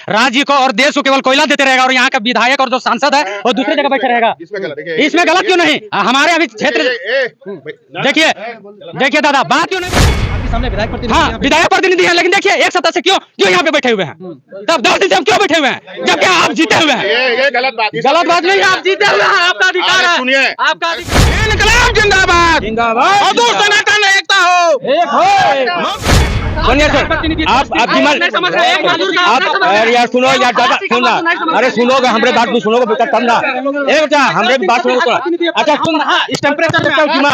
राज्य को और देश को केवल कोयला देते रहेगा और यहाँ का विधायक और जो सांसद है वो दूसरी जगह बैठे रहेगा। इसमें गलत क्यों नहीं? हमारे अभी क्षेत्र देखिए देखिए दादा, बात क्यों नहीं? आपके सामने विधायक प्रतिनिधि हाँ, विधायक प्रतिनिधि है, लेकिन देखिए एक सप्ताह से क्यों क्यों यहाँ पे बैठे हुए हैं? तब 10 दिन से हम क्यों बैठे हुए हैं जबकि आप जीते हुए हैं? ये गलत बात नहीं है, आप जीते हुए हैं, आपका अधिकार है। सुनिए, आपका इनकलाब जिंदाबाद, जिंदाबाद, मजदूर संगठन एकता हो, एक हो। सुनिए सर, आप यार सुनो यार दादा, सुनना, अरे सुनोगे हमरे बात भी सुनोगे बेटा, तब ना बेटा हमरे भी बात सुनोगे। अच्छा सुन, इस टेम्परेचर लेते हो जीमा,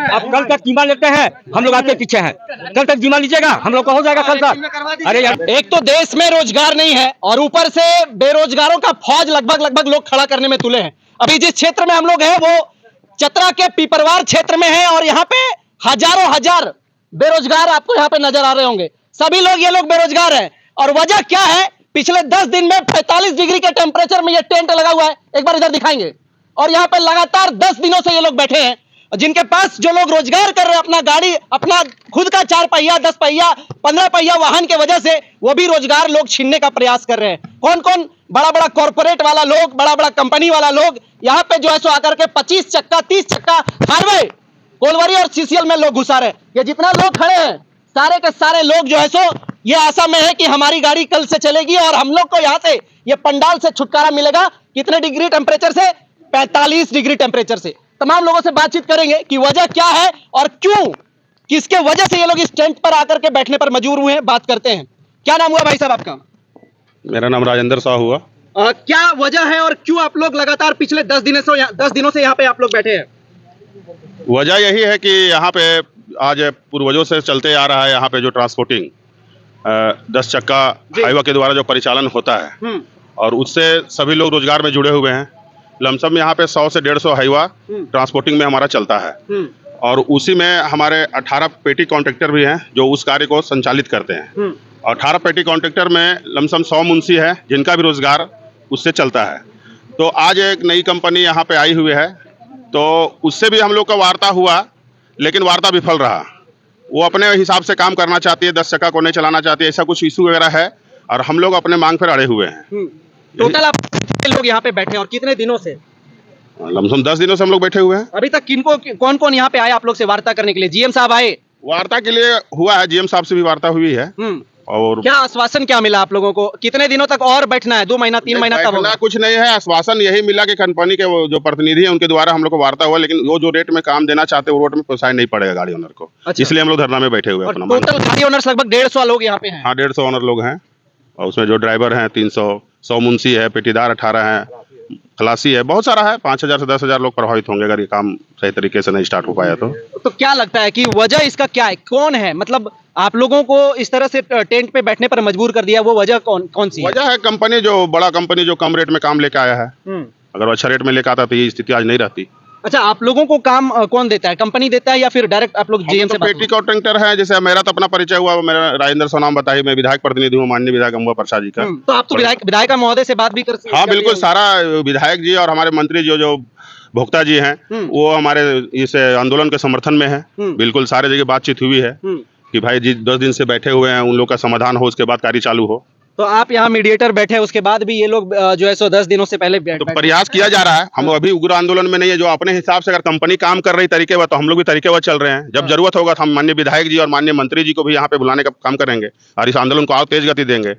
अब कल तक जीमा लेते हैं हम लोग, आपके पीछे हैं, कल तक जीमा लीजिएगा, हम लोग का हो जाएगा कल तक। अरे यार, एक तो देश में रोजगार नहीं है और ऊपर से बेरोजगारों का फौज लगभग लोग खड़ा करने में तुले हैं। अभी जिस क्षेत्र में हम लोग हैं वो चतरा के पीपरवार क्षेत्र में है और यहाँ पे हजारों हजार बेरोजगार आपको यहाँ पे नजर आ रहे होंगे। सभी लोग ये लोग बेरोजगार हैं और वजह क्या है? पिछले 10 दिन में 45 डिग्री के टेम्परेचर में ये टेंट लगा हुआ है, एक बार इधर दिखाएंगे। और यहाँ पे लगातार 10 दिनों से ये लोग बैठे हैं, जिनके पास जो लोग रोजगार कर रहे हैं, अपना गाड़ी, अपना खुद का 4 पहिया, 10 पहिया, 15 पहिया वाहन के वजह से वो भी रोजगार लोग छीनने का प्रयास कर रहे हैं। कौन कौन? बड़ा बड़ा कॉर्पोरेट वाला लोग, बड़ा बड़ा कंपनी वाला लोग यहाँ पे जो है सो आकर के 25 चक्का 30 चक्का हाईवे, कोलवरी और सीसीएल में लोग घुसा रहे हैं। ये जितना लोग खड़े हैं सारे के सारे लोग जो है सो ये आशा में है कि हमारी गाड़ी कल से चलेगी और हम लोग को यहाँ से ये पंडाल से छुटकारा मिलेगा। कितने डिग्री टेम्परेचर से? 45 डिग्री टेम्परेचर से। तमाम लोगों से बातचीत करेंगे कि वजह क्या है और क्यों, किसके वजह से ये लोग इस टेंट पर आकर के बैठने पर मजबूर हुए हैं। बात करते हैं। क्या नाम हुआ भाई साहब आपका? मेरा नाम राजेंद्र शाह हुआ। क्या वजह है और क्यों आप लोग लगातार पिछले 10 दिनों से यहाँ पे आप लोग बैठे हैं? वजह यही है कि यहाँ पे आज पूर्वजों से चलते आ रहा है, यहाँ पे जो ट्रांसपोर्टिंग 10 चक्का हाईवा के द्वारा जो परिचालन होता है और उससे सभी लोग रोजगार में जुड़े हुए हैं। लमसम यहाँ पे 100 से 150 हाईवा ट्रांसपोर्टिंग में हमारा चलता है और उसी में हमारे 18 पेटी कॉन्ट्रैक्टर भी हैं जो उस कार्य को संचालित करते हैं। 18 पेटी कॉन्ट्रैक्टर में लमसम 100 मुंशी है जिनका भी रोजगार उससे चलता है। तो आज एक नई कंपनी यहाँ पे आई हुई है, तो उससे भी हम लोग का वार्ता हुआ, लेकिन वार्ता विफल रहा। वो अपने हिसाब से काम करना चाहती है, 10 चक्का को नहीं चलाना चाहती है, ऐसा कुछ इशू वगैरह है और हम लोग अपने मांग पर अड़े हुए हैं। टोटल आप कितने लोग यहाँ पे बैठे हैं और कितने दिनों से? लमसम 10 दिनों से हम लोग बैठे हुए हैं। अभी तक किनको कौन कौन यहाँ पे आए आप लोग से वार्ता करने के लिए? जीएम साहब आए? वार्ता के लिए हुआ है, जीएम साहब से भी वार्ता हुई है। और क्या आश्वासन क्या मिला आप लोगों को? कितने दिनों तक और बैठना है? 2 महीना 3 महीना कब होगा? कुछ नहीं है, आश्वासन यही मिला कि कंपनी के जो प्रतिनिधि हैं उनके द्वारा हम लोग को वार्ता हुआ, लेकिन वो जो रेट में काम देना चाहते हैं वो रेट में पोसाई नहीं पड़ेगा गाड़ी ओनर को। अच्छा। इसलिए हम लोग धरना में बैठे हुए हैं। टोटल गाड़ी ओनर्स लगभग 150 लोग यहाँ पे हैं। हाँ, 150 ओनर लोग हैं और उसमें जो ड्राइवर हैं 300, 100 मुंशी है, पेटीदार 18 हैं, खलासी है, बहुत सारा है। 5,000 से 10,000 लोग प्रभावित होंगे अगर ये काम सही तरीके से नहीं स्टार्ट हो पाया तो क्या लगता है कि वजह इसका क्या है? कौन है, मतलब आप लोगों को इस तरह से टेंट पे बैठने पर मजबूर कर दिया, वो वजह कौन सी है? वजह है कंपनी, जो बड़ा कंपनी जो कम रेट में काम लेके आया है। अगर वो अच्छा रेट में लेके आता तो ये स्थिति आज नहीं रहती। अच्छा, आप लोगों को काम कौन देता है? कंपनी देता है या फिर डायरेक्ट आप लोग जीएम से? पेटी कॉन्ट्रैक्टर है, जैसे मेरा तो अपना परिचय हुआ, मेरा राजेंद्र शाह नाम बताइए, मैं विधायक प्रतिनिधि हूँ माननीय विधायक अम्बा प्रसाद जी का। तो आप तो विधायक महोदय से बात भी कर सकते हैं? हाँ बिल्कुल, सारा विधायक जी और हमारे मंत्री जो भोक्ता जी हैं वो हमारे इस आंदोलन के समर्थन में है। बिल्कुल सारे जगह बातचीत हुई है कि भाई जी 10 दिन से बैठे हुए हैं, उन लोग का समाधान हो, उसके बाद कार्य चालू हो। तो आप यहाँ मीडिएटर बैठे हैं, उसके बाद भी ये लोग जो है सो 10 दिनों से पहले तो प्रयास किया जा रहा है। हम अभी उग्र आंदोलन में नहीं है, जो अपने हिसाब से अगर कंपनी काम कर रही तरीके वह, तो हम लोग भी तरीके वह चल रहे हैं। जब जरूरत होगा तो हम माननीय विधायक जी और माननीय मंत्री जी को भी यहाँ पे बुलाने का काम करेंगे और इस आंदोलन को और तेज गति देंगे।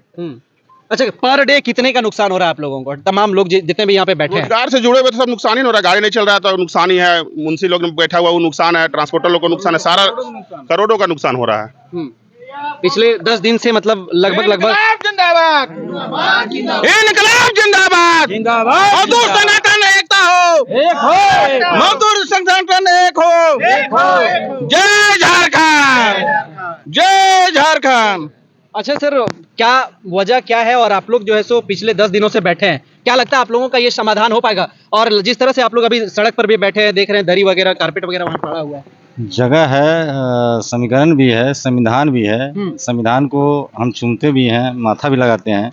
अच्छा, पर डे कितने का नुकसान हो रहा है आप लोगों को? तमाम लोग जितने भी यहाँ पे बैठे हैं, रोजगार से जुड़े हुए तो सब नुकसान ही हो रहा है। गाड़ी नहीं चल रहा है तो नुकसान ही है, मुंशी लोग बैठा हुआ वो नुकसान है, ट्रांसपोर्टर लोग को नुकसान है, सारा करोड़ों का नुकसान हो रहा है। पिछले 10 दिन से, मतलब लगभग जिंदाबाद, इनकलाब जिंदाबाद, जिंदाबाद, मजदूर संगठन एकता हो, एक हो, मजदूर संगठन एक हो, जय झारखंड, जय झारखंड। अच्छा सर, क्या वजह क्या है और आप लोग जो है सो पिछले 10 दिनों से बैठे हैं, क्या लगता है आप लोगों का ये समाधान हो पाएगा? और जिस तरह से आप लोग अभी सड़क पर भी बैठे हैं, देख रहे हैं दरी वगैरह, कारपेट वगैरह वहाँ पड़ा हुआ है, जगह है, समीकरण भी है, संविधान भी है। संविधान को हम चूमते भी हैं, माथा भी लगाते हैं,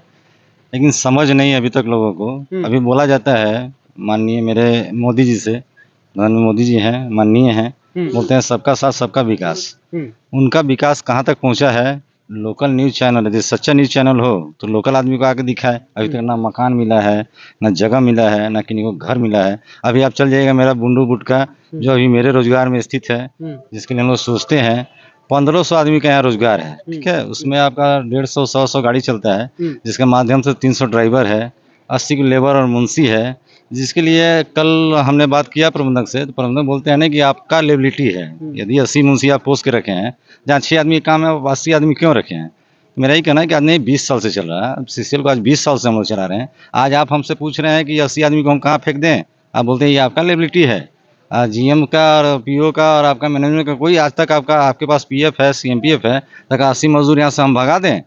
लेकिन समझ नहीं अभी तक लोगों को। अभी बोला जाता है माननीय मेरे मोदी जी से, प्रधानमंत्री मोदी जी हैं, माननीय हैं, बोलते हैं सबका साथ सबका विकास। उनका विकास कहाँ तक पहुँचा है लोकल न्यूज़ चैनल है, जैसे सच्चा न्यूज़ चैनल हो तो लोकल आदमी को आके दिखाए। अभी तक ना मकान मिला है, ना जगह मिला है, ना किसी को घर मिला है। अभी आप चल जाइएगा मेरा बुंडू गुटका जो अभी मेरे रोजगार में स्थित है, जिसके लिए हम लोग सोचते हैं 1500 आदमी का यहाँ रोजगार है, ठीक है। उसमें आपका 150-100 गाड़ी चलता है, जिसके माध्यम से 300 ड्राइवर है, 80 की लेबर और मुंशी है, जिसके लिए कल हमने बात किया प्रबंधक से, तो प्रबंधक बोलते हैं ना कि आपका लेबिलिटी है, यदि 80 मुंशी आप पोस्ट के रखे हैं, जहाँ 6 आदमी काम है, 80 आदमी क्यों रखे हैं। मेरा ही कहना है कि आज नहीं 20 साल से चल रहा है सीसीएल को, आज 20 साल से हम लोग चला रहे हैं। आज आप हमसे पूछ रहे हैं कि 80 आदमी को हम कहाँ फेंक दें, आप बोलते हैं ये आपका लेबिलिटी है। जीएम का और पीओ का और आपका मैनेजमेंट का कोई आज तक आपके पास पीएफ है, सीएमपीएफ है, तक 80 मजदूर यहाँ से हम भगा दें,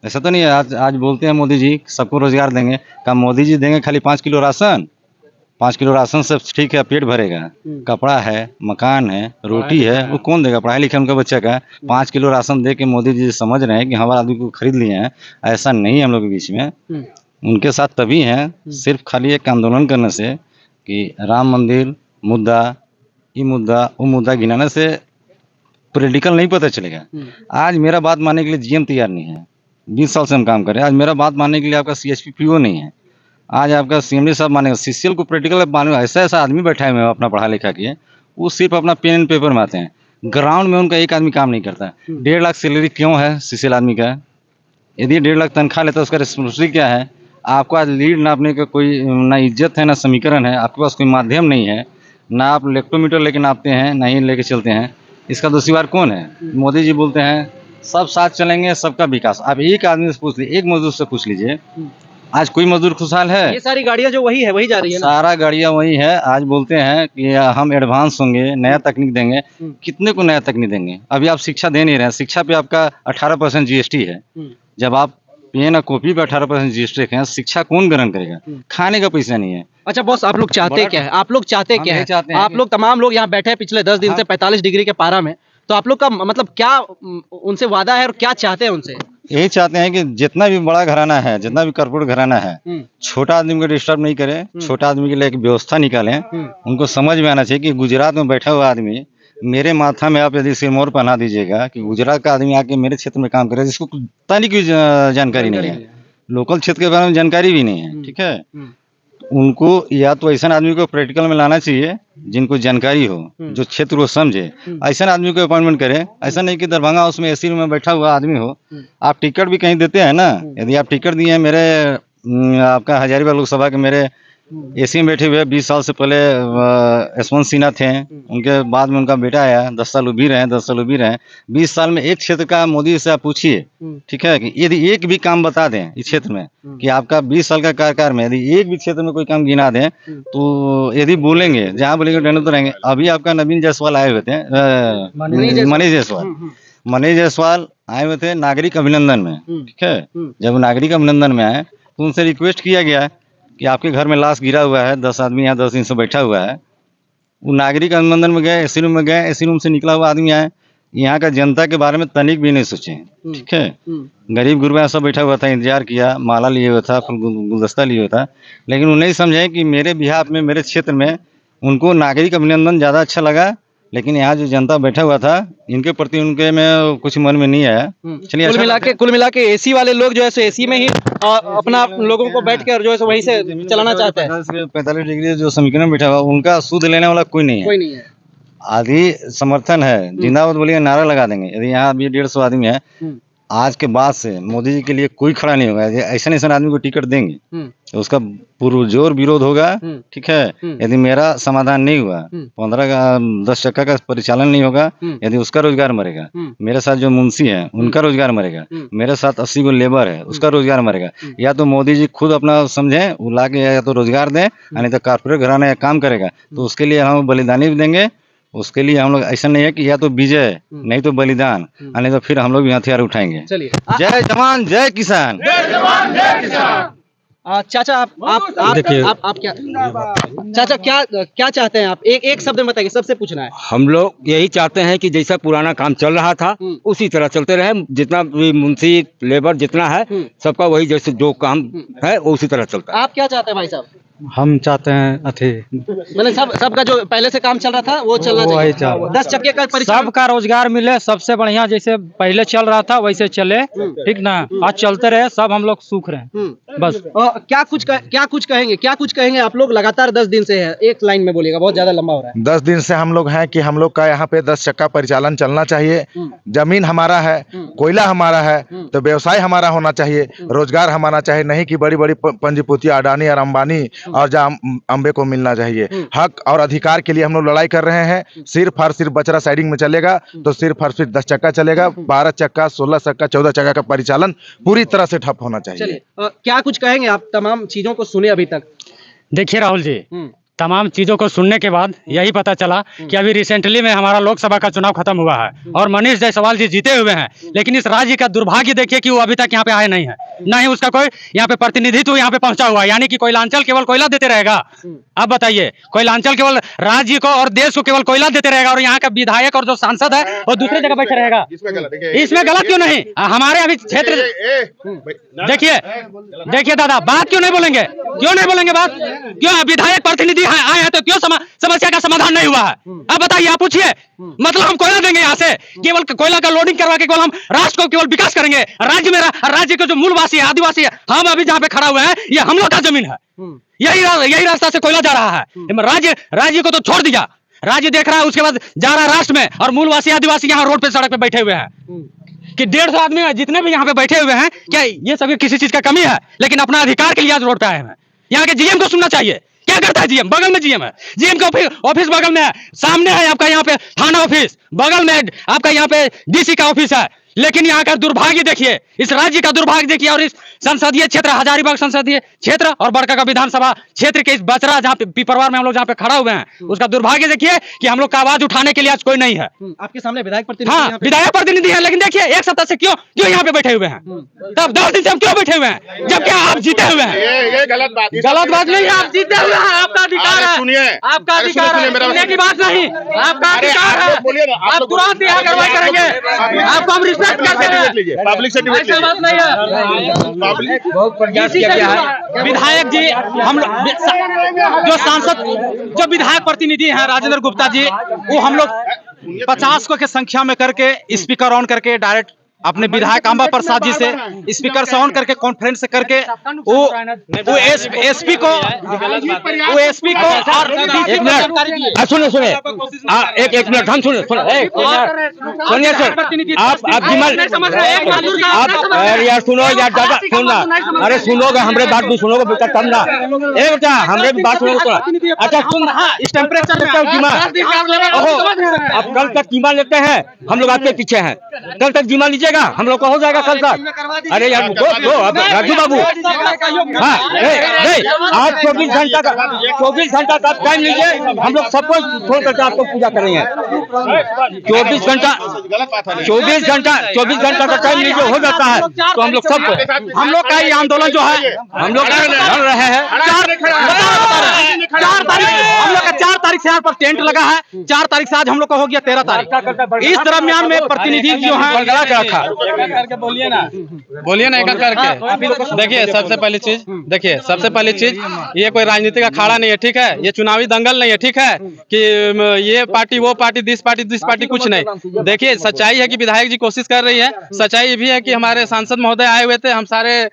ऐसा तो नहीं है। आज बोलते हैं मोदी जी सबको रोजगार देंगे, क्या मोदी जी देंगे खाली 5 किलो राशन? 5 किलो राशन से ठीक है पेट भरेगा? कपड़ा है, मकान है, रोटी है, वो कौन देगा? पढ़ाई लिखा उनका बच्चा का 5 किलो राशन दे के मोदी जी समझ रहे हैं कि हमारे आदमी को खरीद लिए हैं, ऐसा नहीं है हम लोग के बीच में। उनके साथ तभी हैं सिर्फ खाली एक आंदोलन करने से कि राम मंदिर मुद्दा, ये मुद्दा, वो मुद्दा गिनाने से पॉलिटिकल नहीं पता चलेगा। आज मेरा बात मानने के लिए जीएम तैयार नहीं है, 20 साल से हम काम कर रहे हैं। आज मेरा बात मानने के लिए आपका सीएचपी पीओ नहीं है, आज आपका सीएमडी साहब मानेगा। सीसीएल को प्रैक्टिकल माने, ऐसा आदमी बैठा है अपना पढ़ा लिखा किए, वो सिर्फ अपना पेन एंड पेपर में आते हैं, ग्राउंड में उनका एक आदमी काम नहीं करता। 1.5 लाख सैलरी क्यों है सीसीएल आदमी का? यदि 1.5 लाख तनख्वाह लेता है उसका रिस्पॉन्सिबिलिटी क्या है? आपको आज लीड नापने का कोई ना इज्जत है, ना समीकरण है, आपके पास कोई माध्यम नहीं है, ना आप लेक्टोमीटर लेके नापते हैं, ना ही लेके चलते हैं। इसका दोषीवार कौन है? मोदी जी बोलते हैं सब साथ चलेंगे, सबका विकास। आप एक आदमी से पूछ लीजिए, एक मजदूर से पूछ लीजिए, आज कोई मजदूर खुशहाल है? ये सारी गाड़ियां जो वही है वही जा रही है ना? सारा गाड़ियां वही है। आज बोलते हैं कि हम एडवांस होंगे, नया तकनीक देंगे। कितने को नया तकनीक देंगे? अभी आप शिक्षा दे नहीं रहे हैं, शिक्षा पे आपका 18% जीएसटी है। जब आप पेन और कॉपी पे 18% जीएसटी रखें, शिक्षा कौन ग्रहण करेगा? खाने का पैसा नहीं है। अच्छा बॉस, आप लोग चाहते क्या है? आप लोग चाहते क्या है? चाहते हैं आप लोग तमाम लोग यहाँ बैठे हैं पिछले 10 दिन से 45 डिग्री के पारा में, तो आप लोग का मतलब क्या उनसे वादा है और क्या चाहते हैं उनसे? यही चाहते हैं कि जितना भी बड़ा घराना है, जितना भी कॉर्पोरेट घराना है, छोटा आदमी को डिस्टर्ब नहीं करे, छोटा आदमी के लिए एक व्यवस्था निकालें। उनको समझ में आना चाहिए कि गुजरात में बैठा हुआ आदमी, मेरे माथा में आप यदि सिरमौर पहना दीजिएगा कि गुजरात का आदमी आके मेरे क्षेत्र में काम करे, जिसको तनिक भी जानकारी नहीं है, लोकल क्षेत्र के बारे में जानकारी भी नहीं है, ठीक है। उनको या तो ऐसा आदमी को प्रैक्टिकल में लाना चाहिए जिनको जानकारी हो, जो क्षेत्र को समझे, ऐसा आदमी को अपॉइंटमेंट करें। ऐसा नहीं कि दरभंगा हाउस में एसी रूम में बैठा हुआ आदमी हो। आप टिकट भी कहीं देते हैं ना, यदि आप टिकट दिए हैं, मेरे आपका हजारीबाग लोकसभा के मेरे एसी में बैठे हुए 20 साल से पहले यशवंत सिन्हा थे, उनके बाद में उनका बेटा आया, 10 साल वो भी रहे, 10 साल वो भी रहे। 20 साल में एक क्षेत्र का मोदी से आप पूछिए, ठीक है, कि यदि एक भी काम बता दें इस क्षेत्र में कि आपका 20 साल का कार्यकाल में यदि एक भी क्षेत्र में कोई काम गिना दें, तो यदि बोलेंगे, जहाँ बोलेंगे डंडे तो रहेंगे। अभी आपका नवीन जायसवाल आए हुए थे, मनीष जायसवाल आए हुए थे नागरिक अभिनंदन में, ठीक है। जब नागरिक अभिनंदन में आए तो उनसे रिक्वेस्ट किया गया कि आपके घर में लाश गिरा हुआ है, 10 आदमी यहाँ 10 दिन से बैठा हुआ है। वो नागरिक अभिनंदन में गए, एसी रूम में गए, एसी रूम से निकला हुआ आदमी आए, यहाँ का जनता के बारे में तनिक भी नहीं सोचे, ठीक है। गरीब गुरबा सब बैठा हुआ था, इंतजार किया, माला लिए हुआ था, गुलदस्ता लिए हुआ था, लेकिन वो नहीं समझे कि मेरे बिहार में, मेरे क्षेत्र में उनको नागरिक अभिनंदन ज़्यादा अच्छा लगा, लेकिन यहाँ जो जनता बैठा हुआ था इनके प्रति उनके में कुछ मन में नहीं आया। चलिए, कुल मिला के एसी वाले लोग जो है सो एसी में ही अपना लोगों को बैठ कर जो है सो वहीं से चलाना चाहते हैं। 45 डिग्री जो समीकरण बैठा हुआ, उनका सूद लेने वाला कोई नहीं है। आदि समर्थन है, जिंदाबाद बोलिए, नारा लगा देंगे। यदि यहाँ अभी 150 आदमी है, आज के बाद से मोदी जी के लिए कोई खड़ा नहीं होगा। ऐसा ऐसा आदमी को टिकट देंगे तो उसका पुरजोर विरोध होगा, ठीक है। यदि मेरा समाधान नहीं हुआ, 10 चक्का का परिचालन नहीं होगा, यदि उसका रोजगार मरेगा, मेरे साथ जो मुंशी है उनका रोजगार मरेगा, मेरे साथ 80 को लेबर है उसका रोजगार मरेगा। या तो मोदी जी खुद अपना समझे, वो ला के या तो रोजगार दें, नहीं तो कारपोरेट घराना काम करेगा, तो उसके लिए हम बलिदानी भी देंगे। उसके लिए हम लोग ऐसा नहीं है कि या तो विजय नहीं तो बलिदान, नहीं तो फिर हम लोग हथियार उठाएंगे। चलिए, जय जवान जय किसान। चाचा आप क्या चाचा क्या चाहते हैं आप? एक शब्द में बताइए, सबसे पूछना है। हम लोग यही चाहते हैं कि जैसा पुराना काम चल रहा था उसी तरह चलते रहे, जितना भी मुंशी लेबर जितना है सबका वही जैसे जो काम है वो उसी तरह चलता है। आप क्या चाहते हैं भाई साहब? हम चाहते हैं अथी मैंने सबका जो पहले से काम चल रहा था वो चलना वही चाहिए। चल 10 चक्के का परिचालन सबका रोजगार मिले, सबसे बढ़िया जैसे पहले चल रहा था वैसे चले, ठीक ना। आज चलते रहे, सब हम लोग सूख रहे हैं बस। और क्या कुछ कहेंगे आप लोग? लगातार 10 दिन से है, एक लाइन में बोलिएगा, बहुत ज्यादा लंबा हो रहा है। 10 दिन से हम लोग हैं कि हम लोग का यहाँ पे 10 चक्का परिचालन चलना चाहिए। जमीन हमारा है, कोयला हमारा है, तो व्यवसाय हमारा होना चाहिए, रोजगार हमारा चाहिए, नहीं कि बड़ी बड़ी पंजीपुतिया अडानी और अंबानी और अंबे को मिलना चाहिए। हक और अधिकार के लिए हम लोग लड़ाई कर रहे हैं। सिर्फ और सिर्फ बचरा साइडिंग में चलेगा तो सिर्फ और सिर्फ 10 चक्का चलेगा। 12 चक्का, 16 चक्का, 14 चक्का का परिचालन पूरी तरह से ठप होना चाहिए। चलिए, क्या कुछ कहेंगे आप? तमाम चीजों को सुने अभी तक। देखिए राहुल जी, तमाम चीजों को सुनने के बाद यही पता चला कि अभी रिसेंटली में हमारा लोकसभा का चुनाव खत्म हुआ है और मनीष जायसवाल जी जीते हुए हैं, लेकिन इस राज्य का दुर्भाग्य देखिए कि वो अभी तक यहाँ पे आए नहीं है, ना ही उसका कोई यहाँ पे प्रतिनिधित्व यहाँ पे पहुंचा हुआ है। यानी कि कोयलांचल केवल कोयला देते रहेगा। अब बताइए, कोयलांचल केवल राज्य को और देश को केवल कोयला देते रहेगा और यहाँ का विधायक और जो सांसद है वो दूसरी जगह बैठे रहेगा। इसमें गलत क्यों नहीं? हमारे अभी क्षेत्र देखिए दादा, बात क्यों नहीं बोलेंगे? क्यों नहीं बोलेंगे बात? क्यों विधायक प्रतिनिधि आए हैं तो क्यों समस्या का समाधान नहीं हुआ है? अब बताइए, आप पूछिए। मतलब हम कोयला देंगे यहाँ से, केवल कोयला का लोडिंग करवा के केवल हम राष्ट्र को केवल विकास करेंगे। राज्य के जो मूलवासी है, आदिवासी है, हम अभी जहाँ पे खड़ा हुए हैं ये हम लोग का जमीन है। यही रास्ता से कोयला जा रहा है। राज्य को तो छोड़ दिया, राज्य देख रहा है, उसके बाद जा रहा है राष्ट्र में, और मूलवासी आदिवासी यहाँ रोड पे सड़क पे बैठे हुए हैं कि 150 आदमी जितने भी यहाँ पे बैठे हुए हैं। क्या ये सभी किसी चीज का कमी है? लेकिन अपना अधिकार के लिए आज रोड पे आए हैं। यहाँ के जीएम को सुनना चाहिए। क्या करता है जीएम? बगल में जीएम है, जीएम का ऑफिस बगल में है, सामने है आपका यहाँ पे थाना ऑफिस, बगल में आपका यहाँ पे डीसी का ऑफिस है। लेकिन यहाँ का दुर्भाग्य देखिए, इस राज्य का दुर्भाग्य देखिए, और इस संसदीय क्षेत्र हजारीबाग संसदीय क्षेत्र और बड़का का विधानसभा क्षेत्र के इस बचरा जहाँ पे पिपरवार में हम लोग जहाँ पे खड़ा हुए हैं, उसका दुर्भाग्य देखिए कि हम लोग का आवाज उठाने के लिए आज कोई नहीं है। आपके सामने विधायक प्रतिनिधि, हाँ विधायक प्रतिनिधि है, लेकिन देखिए एक सप्ताह से क्यों यहाँ पे बैठे हुए हैं? तब 10 दिन से हम क्यों बैठे हुए हैं जबकि आप जीते हुए हैं? ये गलत बात नहीं है, आप जीते हुए हैं, आपका अधिकार है, सुनिए, आपका अधिकार है, सुनने की बात नहीं, आपका अधिकार है। आप तुरंत यहाँ कार्रवाई करेंगे, आपको हम रिस्पेक्ट करते हैं। पब्लिक से ऐसा बात नहीं है। विधायक जी, हम जो सांसद, जो विधायक प्रतिनिधि हैं राजेंद्र गुप्ता जी, वो हम लोग 50 को के संख्या में करके स्पीकर ऑन करके डायरेक्ट अपने विधायक अंबा प्रसाद जी से स्पीकर से ऑन करके कॉन्फ्रेंस करके वो एसपी को और एक मिनट सुनिए एक मिनट हम सुनिए आप यार सुनो यार दादा, सुनना, अरे सुनोगे हमरे बात भी सुनोगे बेटा तब ना। ए बेटा हमरे भी बात सुनोगे। अच्छा सुन, इस टेम्परेचर में कीमा, अब कल तक कीमा लेते हैं हम लोग, आपके पीछे हैं, कल तक कीमा लीजिए, हम लोग का हो जाएगा कल तक। अरे यार राजू बाबू, हाँ नहीं, आज 24 घंटा का टाइम लीजिए, हम लोग सब कुछ छोड़ करके आपको पूजा करेंगे। 24 घंटा का टाइम लीजिए, हो जाता है तो हम लोग सब, हम लोग का ये आंदोलन जो है हम लोग लड़ रहे हैं। 4 तारीख हम लोग का 4 तारीख से यहाँ पर टेंट लगा है, 4 तारीख से आज हम लोग का हो गया 13 तारीख। इस दरमियान में प्रतिनिधि जो है बरगला के रखा, बोलिए ना एक करके। देखिए सबसे पहली चीज ये कोई राजनीति का अखाड़ा नहीं है, ठीक है? ये चुनावी दंगल नहीं है, ठीक है? कि ये पार्टी वो पार्टी, दिस पार्टी कुछ नहीं। देखिए सच्चाई है कि विधायक जी कोशिश कर रही है, सच्चाई भी है कि हमारे सांसद महोदय आए हुए थे, हम सारे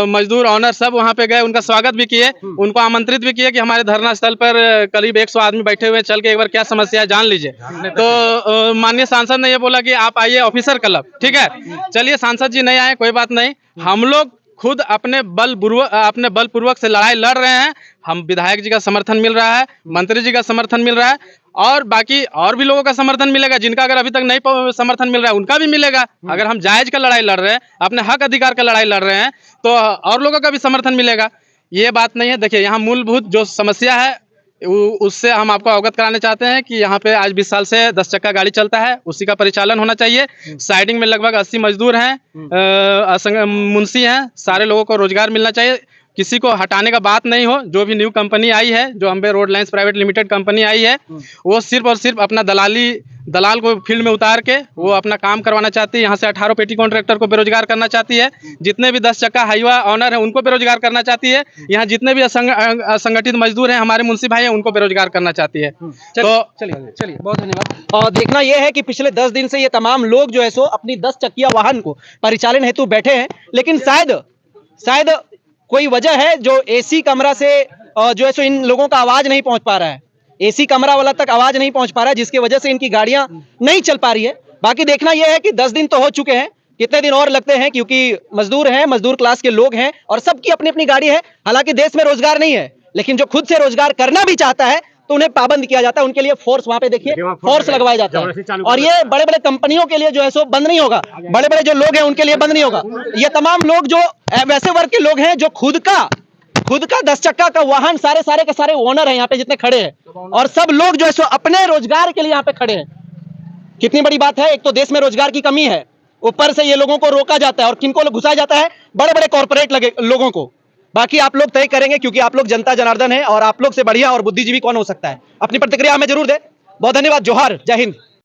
मजदूर ऑनर सब वहाँ पे गए, उनका स्वागत भी किए, उनको आमंत्रित भी किए कि हमारे धरना स्थल पर करीब 100 आदमी बैठे हुए, चल के एक बार क्या समस्या है जान लीजिए। तो माननीय सांसद ने ये बोला कि आप आइए ऑफिसर क्लब, ठीक है? चलिए सांसद जी नहीं आए, कोई बात नहीं, हम लोग खुद अपने बलपूर्वक से लड़ाई लड़ रहे हैं। हम विधायक जी का समर्थन मिल रहा है, मंत्री जी का समर्थन मिल रहा है, और बाकी और भी लोगों का समर्थन मिलेगा, जिनका अगर अभी तक नहीं समर्थन मिल रहा है उनका भी मिलेगा। अगर हम जायज का लड़ाई लड़ रहे हैं, अपने हक अधिकार का लड़ाई लड़ रहे हैं, तो और लोगों का भी समर्थन मिलेगा। ये बात नहीं है। देखिए यहाँ मूलभूत जो समस्या है उससे हम आपको अवगत कराने चाहते हैं कि यहाँ पे आज 20 साल से 10 चक्का गाड़ी चलता है, उसी का परिचालन होना चाहिए। साइडिंग में लगभग 80 मजदूर हैं, मुंशी हैं, सारे लोगों को रोजगार मिलना चाहिए, किसी को हटाने का बात नहीं हो। जो भी न्यू कंपनी आई है, जो Ambe road lines private limited company आई है, वो सिर्फ और सिर्फ अपना दलाल को फील्ड में उतार के वो अपना काम करवाना चाहती है। यहाँ से 18 पेटी कॉन्ट्रैक्टर को बेरोजगार करना चाहती है। जितने भी 10 चक्का हाईवा ऑनर है उनको बेरोजगार करना चाहती है। यहाँ जितने भी असंगठित मजदूर हैं, हमारे मुंशी भाई हैं, उनको बेरोजगार करना चाहती है। तो चलिए बहुत धन्यवाद। और देखना यह है कि पिछले 10 दिन से ये तमाम लोग जो है सो अपनी 10 चक्किया वाहन को परिचालन हेतु बैठे हैं, लेकिन शायद कोई वजह है जो एसी कमरा से जो है सो इन लोगों का आवाज नहीं पहुंच पा रहा है। एसी कमरा वाला तक आवाज नहीं पहुंच पा रहा है, जिसकी वजह से इनकी गाड़ियां नहीं चल पा रही है। बाकी देखना यह है कि 10 दिन तो हो चुके हैं, कितने दिन और लगते हैं, क्योंकि मजदूर हैं, मजदूर क्लास के लोग हैं और सबकी अपनी अपनी गाड़ी है। हालांकि देश में रोजगार नहीं है, लेकिन जो खुद से रोजगार करना भी चाहता है तो उन्हें पाबंद किया जाता है। उनके लिए फोर्स, वहां पे देखिए फोर्स लगवाया जाता है। और ये बड़े बड़े कंपनियों के लिए जो है सो बंद नहीं होगा, बड़े बड़े जो लोग हैं उनके लिए बंद नहीं होगा। ये तमाम लोग जो वैसे वर्ग के लोग हैं जो खुद का 10 चक्का का वाहन सारे के सारे ओनर हैं यहाँ पे जितने खड़े हैं, और सब लोग जो है सो अपने रोजगार के लिए यहाँ पे खड़े हैं। कितनी बड़ी बात है। एक तो देश में रोजगार की कमी है, ऊपर से ये लोगों को रोका जाता है और किनको घुसाया जाता है, बड़े बड़े कॉर्पोरेट लोगों को। बाकी आप लोग तय करेंगे, क्योंकि आप लोग जनता जनार्दन है और आप लोग से बढ़िया और बुद्धिजीवी कौन हो सकता है। अपनी प्रतिक्रिया हमें जरूर दे। बहुत धन्यवाद। जोहार, जय हिंद।